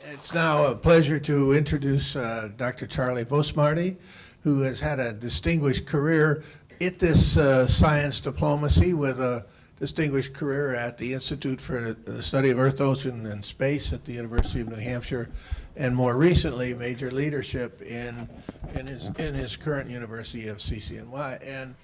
It's now a pleasure to introduce Dr. Charlie Vörösmarty, who has had a distinguished career at this science diplomacy with a distinguished career at the Institute for the Study of Earth, Ocean, and Space at the University of New Hampshire, and more recently, major leadership in his current university of CCNY. And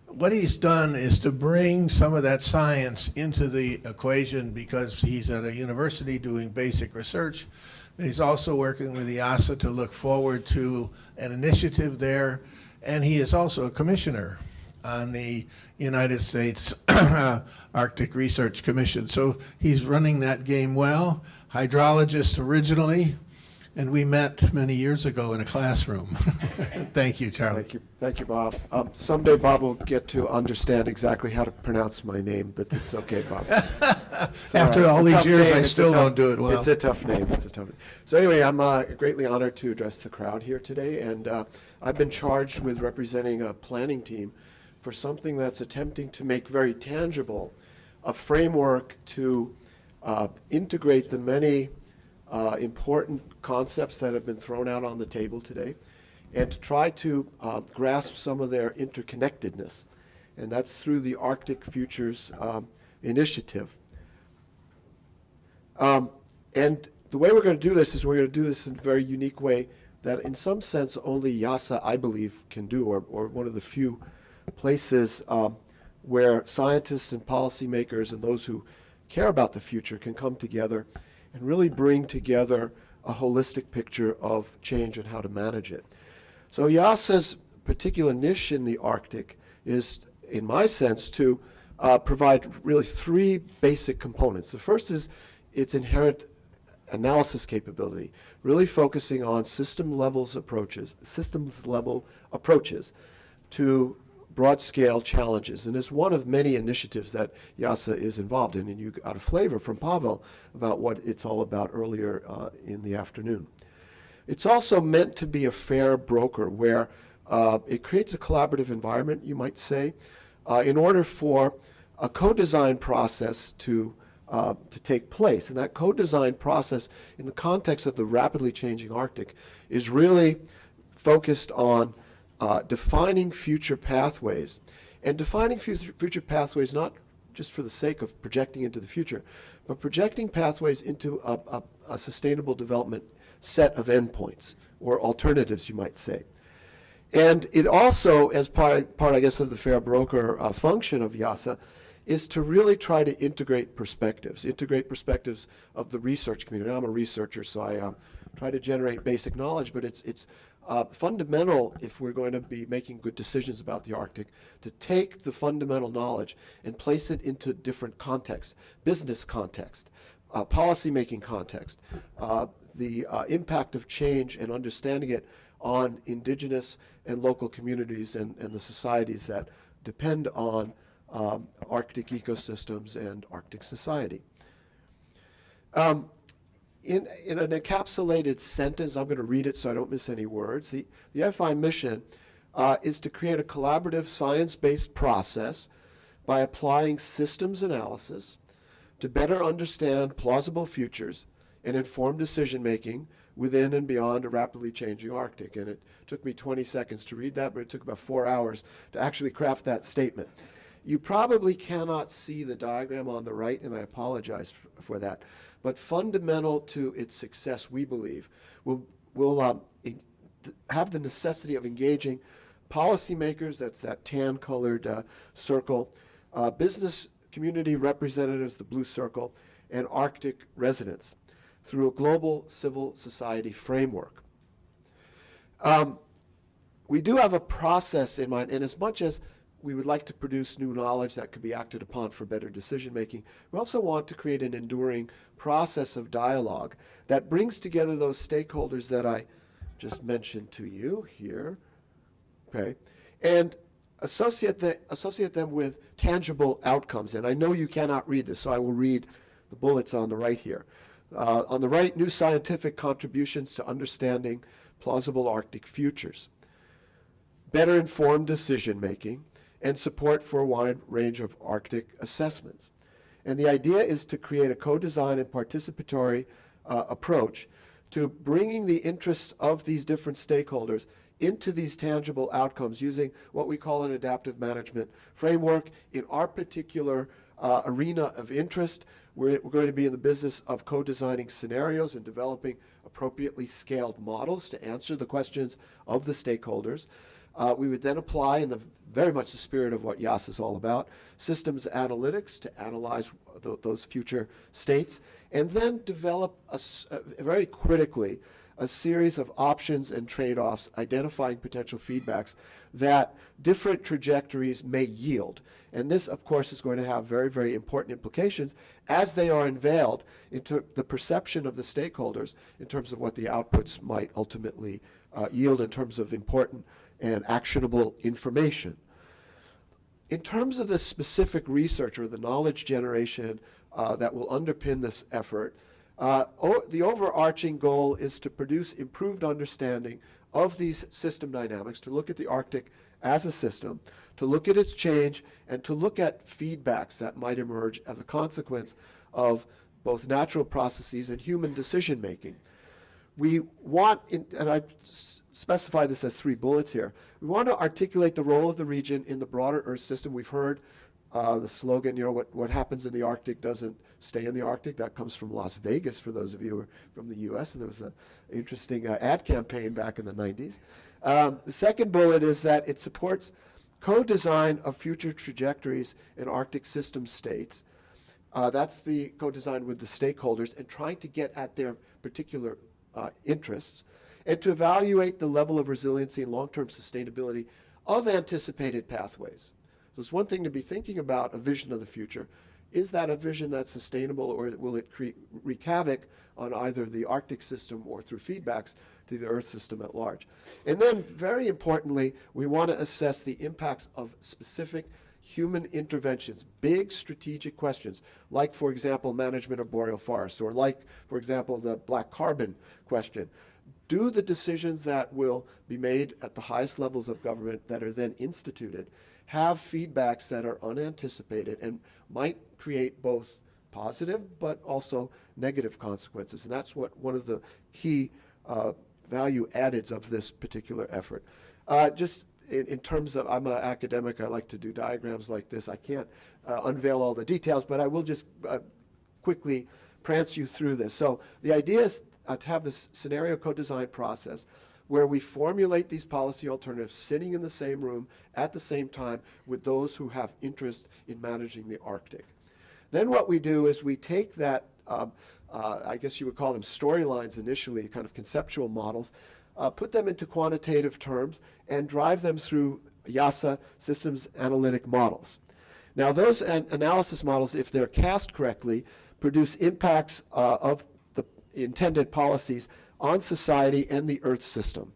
what he's done is to bring some of that science into the equation because he's at a university doing basic research. But he's also working with IIASA to look forward to an initiative there. And he is also a commissioner on the United States Arctic Research Commission. So he's running that game well. Hydrologist originally, and we met many years ago in a classroom. Thank you, Charlie. Thank you, Bob. Someday Bob will get to understand exactly how to pronounce my name, but it's okay, Bob. It's After all these years, I still don't do it well. It's a tough name. It's a tough name. So anyway, I'm greatly honored to address the crowd here today, and I've been charged with representing a planning team for something that's attempting to make very tangible a framework to integrate the many important concepts that have been thrown out on the table today, and to try to grasp some of their interconnectedness. And that's through the Arctic Futures Initiative. And the way we're going to do this is we're going to do this in a very unique way that in some sense only IIASA, I believe, can do, or one of the few places where scientists and policymakers and those who care about the future can come together and really bring together a holistic picture of change and how to manage it. So IIASA's particular niche in the Arctic is, in my sense, to provide really three basic components. The first is its inherent analysis capability, really focusing on systems level approaches to broad-scale challenges, and is one of many initiatives that IIASA is involved in, and you got a flavor from Pavel about what it's all about earlier in the afternoon. It's also meant to be a fair broker where it creates a collaborative environment, you might say, in order for a co-design process to take place. And that co-design process in the context of the rapidly changing Arctic is really focused on defining future pathways, and defining future pathways not just for the sake of projecting into the future, but projecting pathways into a sustainable development set of endpoints, or alternatives, you might say. And it also, as part I guess, of the fair broker function of IIASA, is to really try to integrate perspectives of the research community. I'm a researcher, so I try to generate basic knowledge, but it's fundamental, if we're going to be making good decisions about the Arctic, to take the fundamental knowledge and place it into different contexts: business context, policy-making context, the impact of change and understanding it on indigenous and local communities and the societies that depend on Arctic ecosystems and Arctic society. In an encapsulated sentence, I'm going to read it so I don't miss any words. The AFI mission is to create a collaborative science-based process by applying systems analysis to better understand plausible futures and inform decision-making within and beyond a rapidly changing Arctic. And it took me 20 seconds to read that, but it took about 4 hours to actually craft that statement. You probably cannot see the diagram on the right, and I apologize for that. But fundamental to its success, we believe, will have the necessity of engaging policymakers, that's that tan-colored circle, business community representatives, the blue circle, and Arctic residents through a global civil society framework. We do have a process in mind, and as much as we would like to produce new knowledge that could be acted upon for better decision making, we also want to create an enduring process of dialogue that brings together those stakeholders that I just mentioned to you here, okay, and associate them with tangible outcomes. And I know you cannot read this, so I will read the bullets on the right here. On the right, new scientific contributions to understanding plausible Arctic futures, better informed decision making, and support for a wide range of Arctic assessments. And the idea is to create a co-design and participatory approach to bringing the interests of these different stakeholders into these tangible outcomes using what we call an adaptive management framework. In our particular arena of interest, we're going to be in the business of co-designing scenarios and developing appropriately scaled models to answer the questions of the stakeholders. We would then apply, in very much the spirit of what IIASA is all about, systems analytics to analyze those future states, and then develop, very critically, a series of options and trade-offs identifying potential feedbacks that different trajectories may yield. And this, of course, is going to have very, very important implications as they are unveiled into the perception of the stakeholders in terms of what the outputs might ultimately yield in terms of important and actionable information. In terms of the specific research or the knowledge generation that will underpin this effort, the overarching goal is to produce improved understanding of these system dynamics, to look at the Arctic as a system, to look at its change, and to look at feedbacks that might emerge as a consequence of both natural processes and human decision making. We want, and I specify this as 3 bullets here, we want to articulate the role of the region in the broader Earth system. We've heard the slogan, what happens in the Arctic doesn't stay in the Arctic. That comes from Las Vegas, for those of you who are from the US, and there was an interesting ad campaign back in the 90s. The second bullet is that it supports co-design of future trajectories in Arctic system states. That's the co-design with the stakeholders and trying to get at their particular interests, and to evaluate the level of resiliency and long-term sustainability of anticipated pathways. So it's one thing to be thinking about a vision of the future. Is that a vision that's sustainable, or will it wreak havoc on either the Arctic system or through feedbacks to the Earth system at large? And then, very importantly, we want to assess the impacts of specific human interventions, big strategic questions, like, for example, management of boreal forests, or like, for example, the black carbon question. Do the decisions that will be made at the highest levels of government that are then instituted have feedbacks that are unanticipated and might create both positive but also negative consequences? And that's what one of the key value addeds of this particular effort. Just in terms of, I'm an academic, I like to do diagrams like this. I can't unveil all the details, but I will just quickly prance you through this. So the idea is to have this scenario co-design process where we formulate these policy alternatives sitting in the same room at the same time with those who have interest in managing the Arctic. Then what we do is we take that, I guess you would call them storylines initially, kind of conceptual models, put them into quantitative terms, and drive them through IIASA systems analytic models. Now those analysis models, if they're cast correctly, produce impacts of the intended policies on society and the Earth system,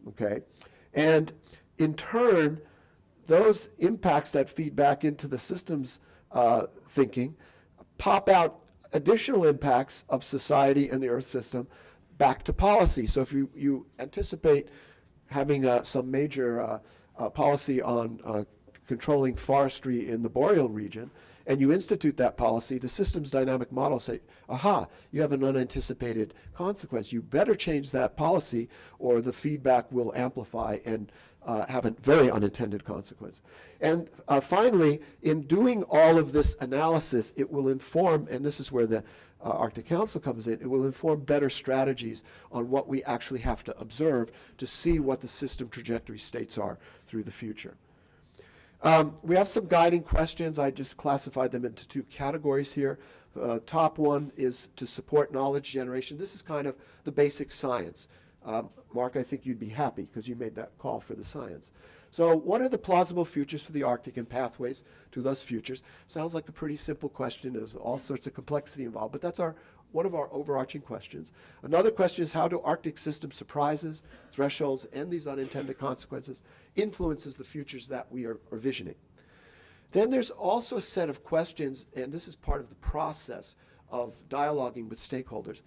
okay? And in turn, those impacts that feed back into the systems thinking pop out additional impacts of society and the Earth system back to policy. So if you anticipate having some major policy on controlling forestry in the boreal region, and you institute that policy, the systems dynamic model say, aha, you have an unanticipated consequence. You better change that policy or the feedback will amplify and have a very unintended consequence. And finally, in doing all of this analysis, it will inform, and this is where the Arctic Council comes in, it will inform better strategies on what we actually have to observe to see what the system trajectory states are through the future. We have some guiding questions. I just classified them into 2 categories here. Top one is to support knowledge generation. This is kind of the basic science. Mark, I think you'd be happy because you made that call for the science. So what are the plausible futures for the Arctic and pathways to those futures? Sounds like a pretty simple question. There's all sorts of complexity involved, but that's one of our overarching questions. Another question is, how do Arctic system surprises, thresholds, and these unintended consequences influences the futures that we are visioning? Then there's also a set of questions, and this is part of the process of dialoguing with stakeholders,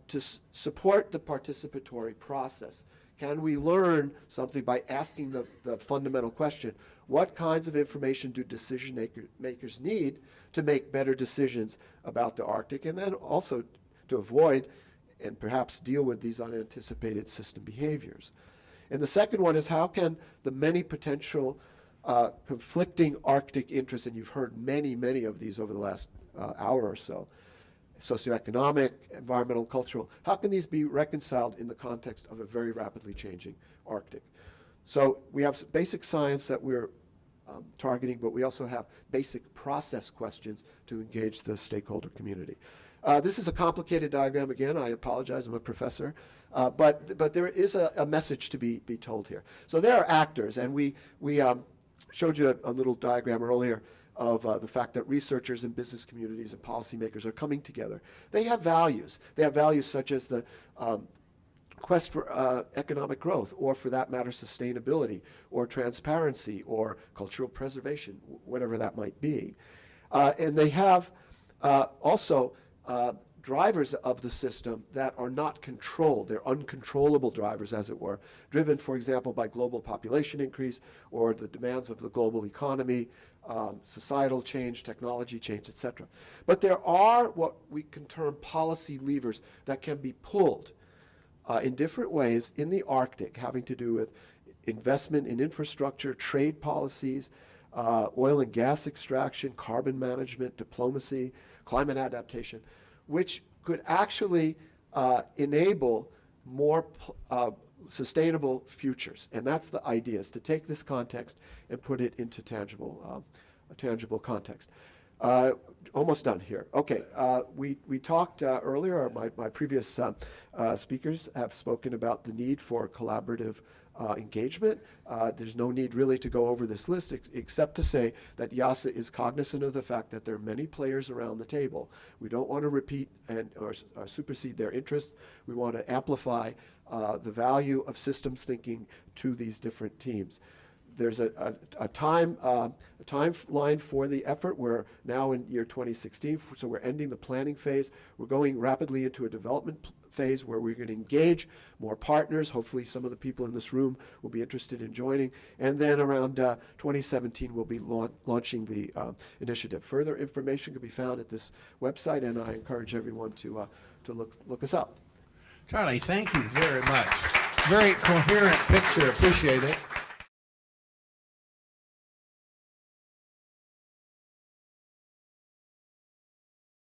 to support the participatory process. Can we learn something by asking the fundamental question, what kinds of information do decision makers need to make better decisions about the Arctic, and then also to avoid and perhaps deal with these unanticipated system behaviors. And the second one is how can the many potential conflicting Arctic interests, and you've heard many, many of these over the last hour or so, socioeconomic, environmental, cultural, how can these be reconciled in the context of a very rapidly changing Arctic? So we have basic science that we're targeting, but we also have basic process questions to engage the stakeholder community. This is a complicated diagram. Again, I apologize, I'm a professor. But there is a message to be told here. So there are actors, and we showed you a little diagram earlier of the fact that researchers and business communities and policymakers are coming together. They have values. They have values such as the quest for economic growth, or for that matter, sustainability, or transparency, or cultural preservation, whatever that might be. And they have also drivers of the system that are not controlled. They're uncontrollable drivers, as it were, driven, for example, by global population increase or the demands of the global economy, societal change, technology change, etc. But there are what we can term policy levers that can be pulled in different ways in the Arctic, having to do with investment in infrastructure, trade policies, oil and gas extraction, carbon management, diplomacy, climate adaptation, which could actually enable more sustainable futures. And that's the idea, is to take this context and put it into a tangible context. Almost done here. Okay, we talked earlier, or my previous speakers have spoken about the need for collaborative engagement. There's no need really to go over this list except to say that IIASA is cognizant of the fact that there are many players around the table. We don't want to repeat or supersede their interests. We want to amplify the value of systems thinking to these different teams. There's a timeline for the effort. We're now in year 2016, so we're ending the planning phase. We're going rapidly into a development phase where we're going to engage more partners. Hopefully some of the people in this room will be interested in joining. And then around 2017, we'll be launching the initiative. Further information can be found at this website, and I encourage everyone to look us up. Charlie, thank you very much. Very coherent picture. Appreciate it.